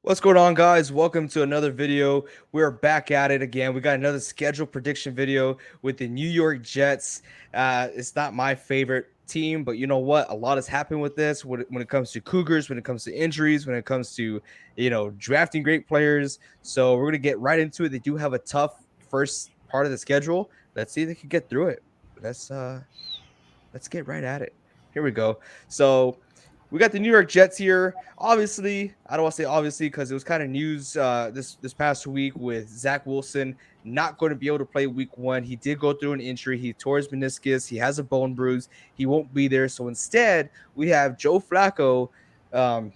What's going on, guys? Welcome to another video. We're back at it again. We got another schedule prediction video with the New York Jets. It's not my favorite team, but you know what? A lot has happened with this when it comes to Cougars, when it comes to injuries, when it comes to drafting great players. So we're gonna get right into it. They do have a tough first part of the schedule. Let's see if they can get through it. Let's get right at it. Here we go. So we got the New York Jets here. Obviously, I don't want to say obviously because it was kind of news this past week with Zach Wilson not going to be able to play week 1. He did go through an injury. He tore his meniscus. He has a bone bruise. He won't be there. So instead, we have Joe Flacco. Um,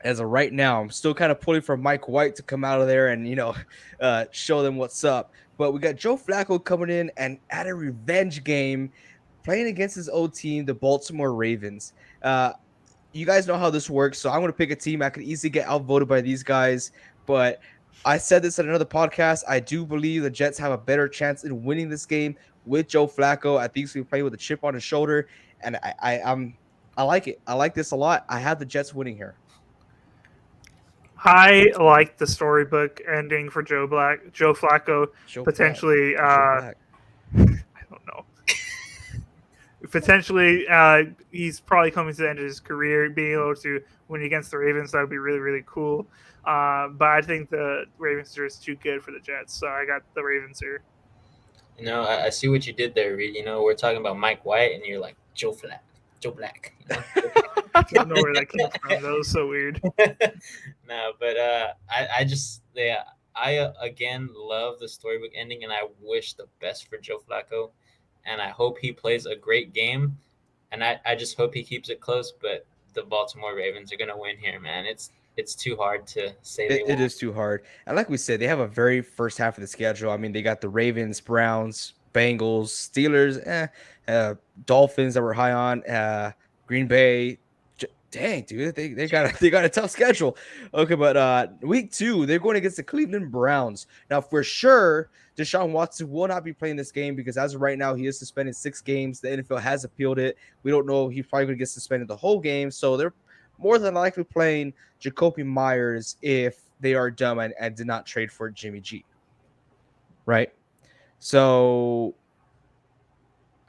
as of right now, I'm still kind of pulling for Mike White to come out of there and show them what's up. But we got Joe Flacco coming in and at a revenge game, playing against his old team, the Baltimore Ravens. You guys know how this works, so I'm going to pick a team. I could easily get outvoted by these guys, but I said this in another podcast. I do believe the Jets have a better chance in winning this game with Joe Flacco. I think he's going to play with a chip on his shoulder, and I like it. I like this a lot. I have the Jets winning here. I like the storybook ending for Joe Flacco. Joe Potentially, Joe Black. I don't know. Potentially, he's probably coming to the end of his career. Being able to win against the Ravens, that would be really, really cool. But I think the Ravens are just too good for the Jets, so I got the Ravens here. I see what you did there, Reed. We're talking about Mike White, and you're like Joe Black. I don't know where that came from. That was so weird. No, but I again love the storybook ending, and I wish the best for Joe Flacco, and I hope he plays a great game, and I just hope he keeps it close. But the Baltimore Ravens are gonna win here, man. It's too hard to say they It won't. is too hard. And like we said, they have a very first half of the schedule. I mean, they got the Ravens, Browns, Bengals, Steelers, Dolphins that we're high on, Green Bay. Dang, dude, they got a tough schedule. Okay, but week 2, they're going against the Cleveland Browns. Now, for sure, Deshaun Watson will not be playing this game because as of right now, he is suspended 6 games. The NFL has appealed it. We don't know if he's probably going to get suspended the whole game. So they're more than likely playing Jacoby Myers if they are dumb and did not trade for Jimmy G. Right? So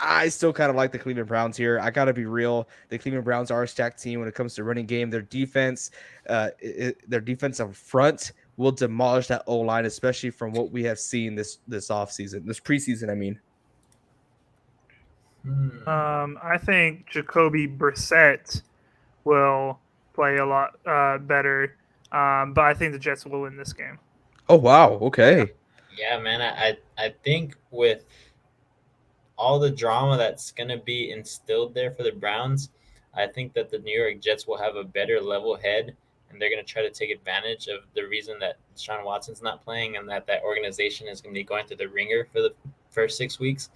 I still kind of like the Cleveland Browns here. I got to be real. The Cleveland Browns are a stacked team when it comes to running game. Their defense, their defensive front will demolish that O-line, especially from what we have seen this offseason, this preseason, I mean. I think Jacoby Brissett will play a lot better, but I think the Jets will win this game. Oh, wow. Okay. Yeah, man. I think with all the drama that's going to be instilled there for the Browns, I think that the New York Jets will have a better level head, and they're going to try to take advantage of the reason that Deshaun Watson's not playing and that organization is going to be going through the ringer for the first 6 weeks.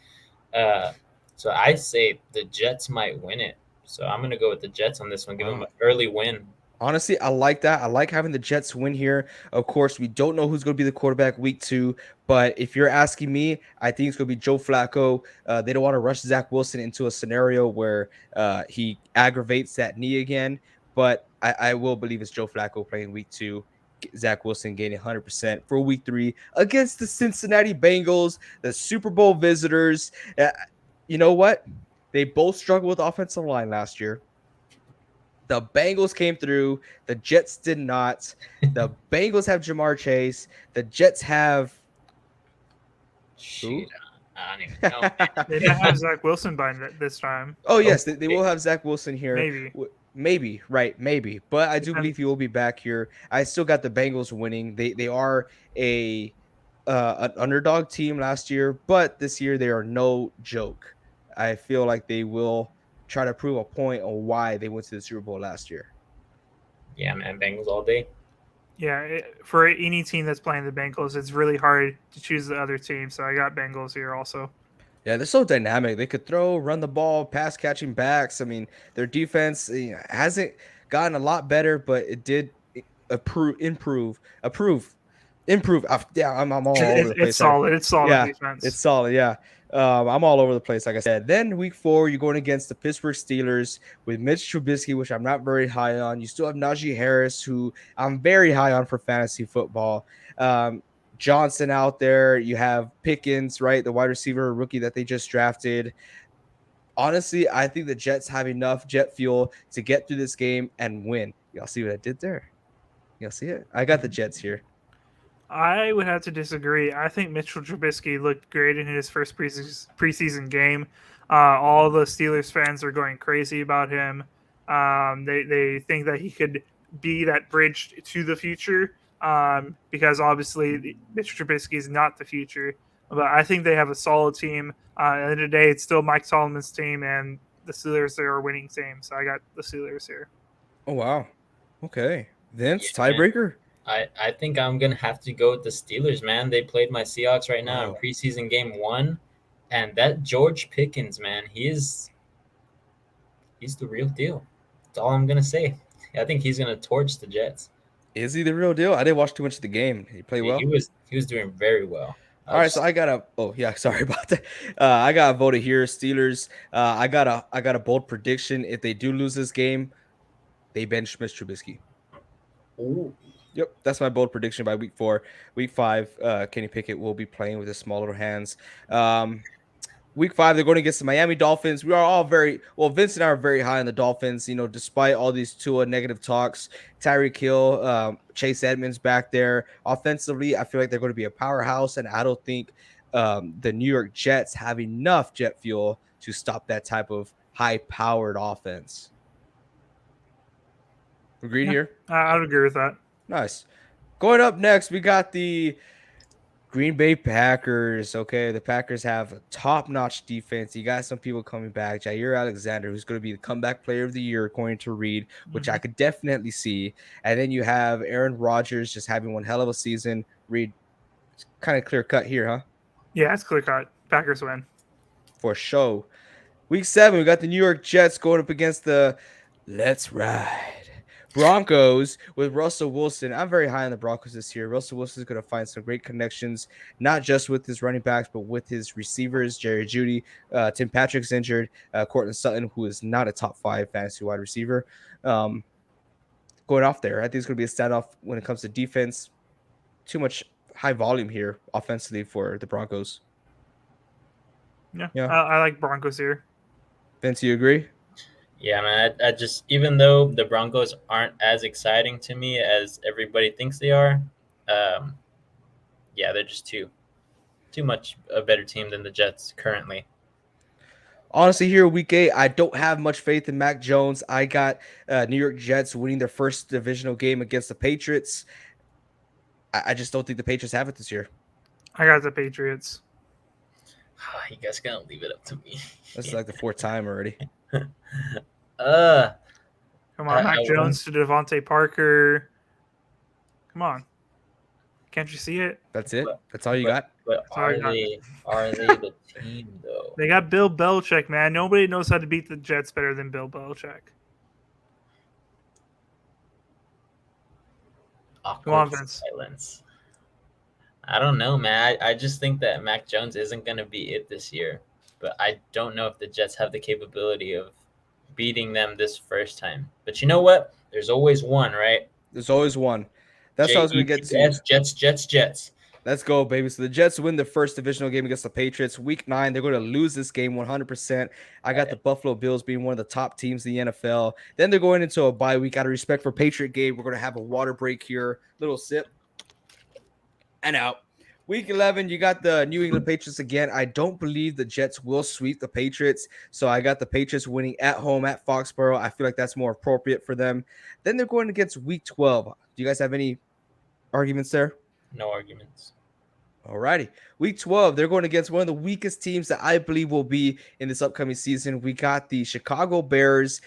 So I say the Jets might win it. So I'm going to go with the Jets on this one. Give them an early win. Honestly, I like that. I like having the Jets win here. Of course, we don't know who's going to be the quarterback week 2, but if you're asking me, I think it's going to be Joe Flacco. They don't want to rush Zach Wilson into a scenario where he aggravates that knee again, but I will believe it's Joe Flacco playing week 2. Zach Wilson gaining 100% for week 3 against the Cincinnati Bengals, the Super Bowl visitors. You know what? They both struggled with offensive line last year. The Bengals came through. The Jets did not. The Bengals have Jamar Chase. The Jets have. Shit, I don't even know. They might have Zach Wilson by this time. Oh, yes. They will have Zach Wilson here. Maybe. Maybe, right? Maybe. But I do believe he will be back here. I still got the Bengals winning. They are an underdog team last year, but this year they are no joke. I feel like they will try to prove a point on why they went to the Super Bowl last year. Yeah, man, Bengals all day. Yeah, for any team that's playing the Bengals, it's really hard to choose the other team. So I got Bengals here also. Yeah, they're so dynamic. They could throw, run the ball, pass catching backs. I mean, their defense hasn't gotten a lot better, but it did improve. Improve. Yeah, I'm all over the It's place. Right? solid. It's solid Yeah, it's defense. solid. Yeah, I'm all over the place. Like I said. Then week 4, you're going against the Pittsburgh Steelers with Mitch Trubisky, which I'm not very high on. You still have Najee Harris, who I'm very high on for fantasy football. Um, Johnson out there. You have Pickens, right, the wide receiver rookie that they just drafted. Honestly, I think the Jets have enough jet fuel to get through this game and win. Y'all see what I did there? Y'all see it? I got the Jets here. I would have to disagree. I think Mitchell Trubisky looked great in his first preseason game. All the Steelers fans are going crazy about him. They think that he could be that bridge to the future because obviously Mitchell Trubisky is not the future. But I think they have a solid team. At the end of the day, it's still Mike Solomon's team, and the Steelers are a winning team. So I got the Steelers here. Oh wow. Okay. Vince, Yeah, man. tiebreaker. I think I'm gonna have to go with the Steelers, man. They played my Seahawks right now in Oh, preseason game 1, and that George Pickens, man, he's the real deal. That's all I'm gonna say. I think he's gonna torch the Jets. is he the real deal? I didn't watch too much of the game. He played He well. was doing very well. All right, so I got a. Oh yeah, sorry about that. I got a voted here. Steelers. I got a bold prediction. If they do lose this game, they bench Mitch Trubisky. Ooh. Yep, that's my bold prediction by week 4. Week 5, Kenny Pickett will be playing with his small little hands. Week 5, they're going against the Miami Dolphins. We are all very well. Vince and I are very high on the Dolphins. You know, despite all these Tua negative talks, Tyreek Hill, Chase Edmonds back there. Offensively, I feel like they're going to be a powerhouse, and I don't think the New York Jets have enough jet fuel to stop that type of high-powered offense. Agreed Yeah, here. I would agree with that. Nice. Going up next, we got the Green Bay Packers. Okay, the Packers have a top-notch defense. You got some people coming back. Jair Alexander, who's going to be the comeback player of the year, according to Reed, which I Mhm. could definitely see. And then you have Aaron Rodgers just having one hell of a season. Reed, kind of clear cut here, huh? Yeah, it's clear cut. Packers win. For show. Week 7, we got the New York Jets going up against the Let's Ride Broncos with Russell Wilson. I'm very high on the Broncos this year. Russell Wilson is going to find some great connections, not just with his running backs, but with his receivers. Jerry Judy, Tim Patrick's injured, Cortland Sutton, who is not a top 5 fantasy wide receiver. Um, Going off there, I think it's going to be a standoff when it comes to defense. Too much high volume here offensively for the Broncos. Yeah, Yeah, I like Broncos here. Vince, you agree? Yeah, man. I just even though the Broncos aren't as exciting to me as everybody thinks they are, um, yeah, they're just too much a better team than the Jets currently. Honestly, here week 8, I don't have much faith in Mac Jones. I got New York Jets winning their first divisional game against the Patriots. I just don't think the Patriots have it this year. I got the Patriots. You guys gonna leave it up to me? This is like the 4th time already. uh, Come on, Mac I won't. Jones to Devontae Parker. Come on, can't you see it? That's it. But That's all you but got. but That's all I got. are they the team though? They got Bill Belichick, man. Nobody knows how to beat the Jets better than Bill Belichick. Come on, Awkward Vince. silence. I don't know, man. I just think that Mac Jones isn't going to be it this year. But I don't know if the Jets have the capability of beating them this first time. But you know what? There's always one, right? There's always one. That's what I was going to get to. Jets, Jets, Jets, Jets. Let's go, baby. So the Jets win their first divisional game against the Patriots. Week 9, they're going to lose this game 100%. I got the Buffalo Bills being one of the top teams in the NFL. Then they're going into a bye week. Out of respect for Patriot game, we're going to have a water break here. Little sip. And out. Week 11, you got the New England Patriots again. I don't believe the Jets will sweep the Patriots. So I got the Patriots winning at home at Foxborough. I feel like that's more appropriate for them. Then they're going against week 12. Do you guys have any arguments there? No arguments. All righty. Week 12, they're going against one of the weakest teams that I believe will be in this upcoming season. We got the Chicago Bears.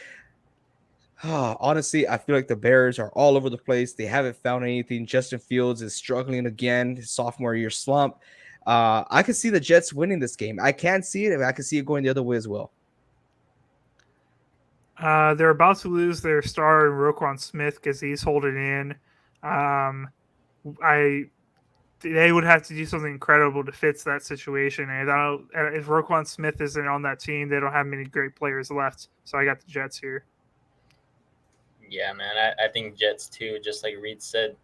Honestly, I feel like the Bears are all over the place. They haven't found anything. Justin Fields is struggling again, his sophomore year slump. I can see the Jets winning this game. I can see it, and I can see it going the other way as well. They're about to lose their star Roquan Smith because he's holding in. I they would have to do something incredible to fix that situation. And if Roquan Smith isn't on that team, they don't have many great players left. So I got the Jets here. Yeah, man. I think Jets too. Just like Reed said,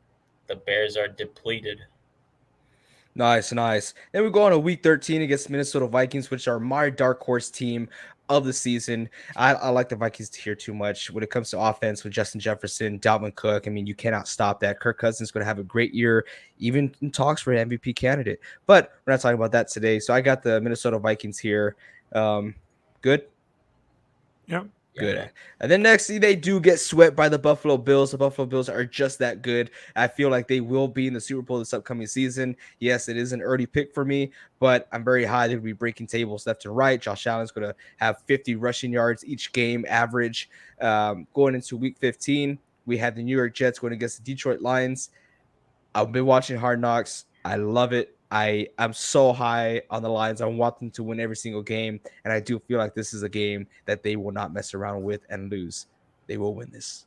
the Bears are depleted. Nice, nice. Then we go on a week 13 against Minnesota Vikings, which are my dark horse team of the season. I like the Vikings here too much when it comes to offense with Justin Jefferson, Dalvin Cook. I mean, you cannot stop that. Kirk Cousins is going to have a great year, even in talks for an MVP candidate. But we're not talking about that today. So I got the Minnesota Vikings here. Good. Yep. Yeah, Good. man. And then next, they do get swept by the Buffalo Bills. The Buffalo Bills are just that good. I feel like they will be in the Super Bowl this upcoming season. Yes, it is an early pick for me, but I'm very high. They'll be breaking tables left and right. Josh Allen's going to have 50 rushing yards each game average. Going into week 15, we have the New York Jets going against the Detroit Lions. I've been watching Hard Knocks. I love it. I'm so high on the Lions. I want them to win every single game, and I do feel like this is a game that they will not mess around with and lose. They will win this.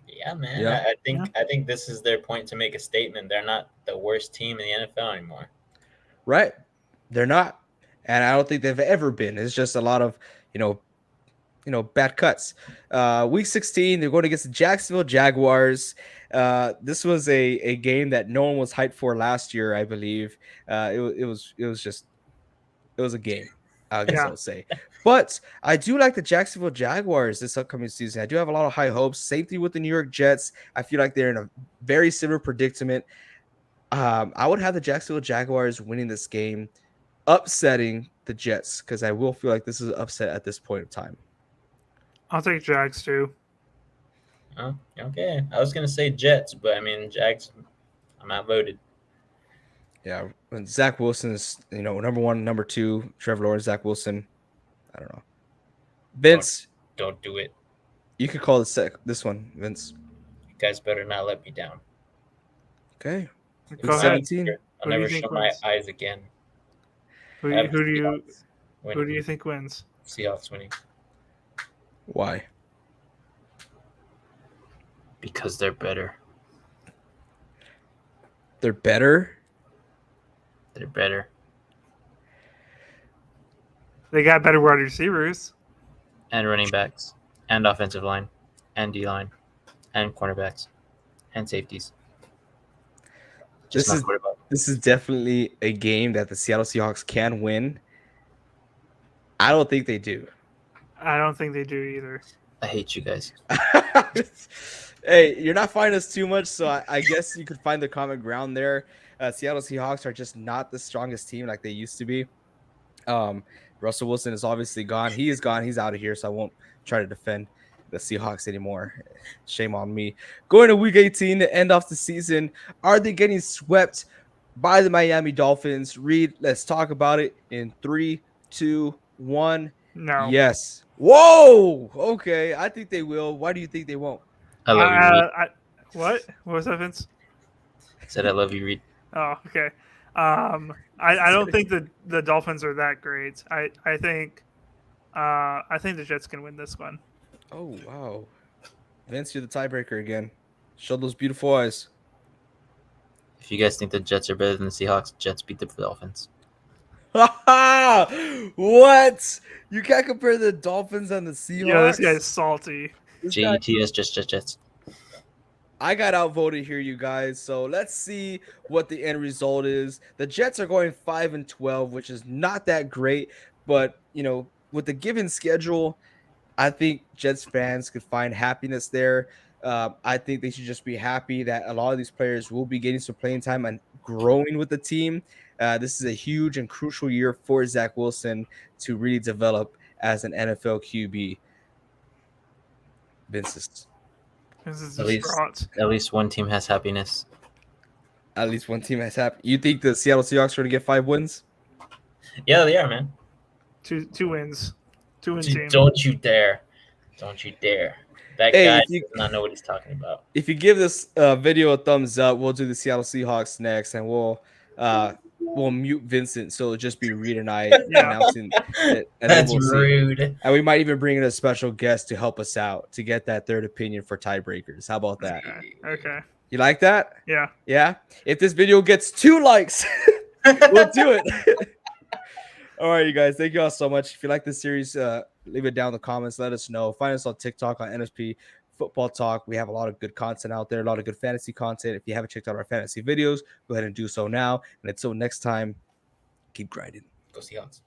Yeah, man. Yeah. I think this is their point to make a statement. They're not the worst team in the NFL anymore. Right? They're not, and I don't think they've ever been. It's just a lot of bad cuts. Week 16, they're going against the Jacksonville Jaguars. This was a game that no one was hyped for last year, I believe. It was a game, I guess I would say. But I do like the Jacksonville Jaguars this upcoming season. I do have a lot of high hopes. Same thing with the New York Jets. I feel like they're in a very similar predicament. I would have the Jacksonville Jaguars winning this game, upsetting the Jets, because I will feel like this is an upset at this point in time. I'll take Jags too. Oh, okay. I was gonna say Jets, but I mean Jags. I'm outvoted. Yeah, when Zach Wilson is, number one, number two, Trevor Lawrence, Zach Wilson. I don't know. Vince, Don't do it. you could call this one, Vince. You guys better not let me down. Okay. Go ahead. 17. I'll never show my eyes again. Who do you think wins? Seahawks winning. Why? Because they're better. They're better? They're better. They got better wide receivers. And running backs. And offensive line. And D-line. And cornerbacks. And safeties. This is definitely a game that the Seattle Seahawks can win. I don't think they do. I don't think they do either. I hate you guys. Hey, you're not finding us too much, so I guess you could find the common ground there. Seattle Seahawks are just not the strongest team like they used to be. Russell Wilson is obviously gone. He is gone. He's out of here, so I won't try to defend the Seahawks anymore. Shame on me. Going to week 18 to end off the season, are they getting swept by the Miami Dolphins? Reed, let's talk about it in 3, 2, 1. No. Yes. Whoa. Okay. I think they will. Why do you think they won't? I love you, Reed. What? What was that, Vince? I said I love you, Reed. Oh, okay. I don't think the Dolphins are that great. I think the Jets can win this one. Oh, wow. Vince, you're the tiebreaker again. Show those beautiful eyes. If you guys think the Jets are better than the Seahawks, Jets beat the Dolphins. What? You can't compare the Dolphins and the Seahawks? Yeah, this guy's salty. Jets, Jets. I got outvoted here, you guys. So let's see what the end result is. The Jets are going 5-12, which is not that great. But, with the given schedule, I think Jets fans could find happiness there. I think they should just be happy that a lot of these players will be getting some playing time and growing with the team. This is a huge and crucial year for Zach Wilson to really develop as an NFL QB. Vince is at least one team has happiness. At least one team has happy. You think the Seattle Seahawks are going to get 5 wins? Yeah, they are, man. Two wins. 2-win team. Don't you dare. Don't you dare. That guy does not know what he's talking about. If you give this video a thumbs up, we'll do the Seattle Seahawks next, and we'll mute Vincent, so it'll just be Reed and I announcing it. And that's rude. And we might even bring in a special guest to help us out to get that third opinion for tiebreakers. How about that? Okay. You like that? Yeah. Yeah. If this video gets 2 likes, we'll do it. All right, you guys. Thank you all so much. If you like this series, leave it down in the comments. Let us know. Find us on TikTok on NSP Football Talk. We have a lot of good content out there, a lot of good fantasy content. If you haven't checked out our fantasy videos, go ahead and do so now. And until next time, keep grinding. Go Seahawks.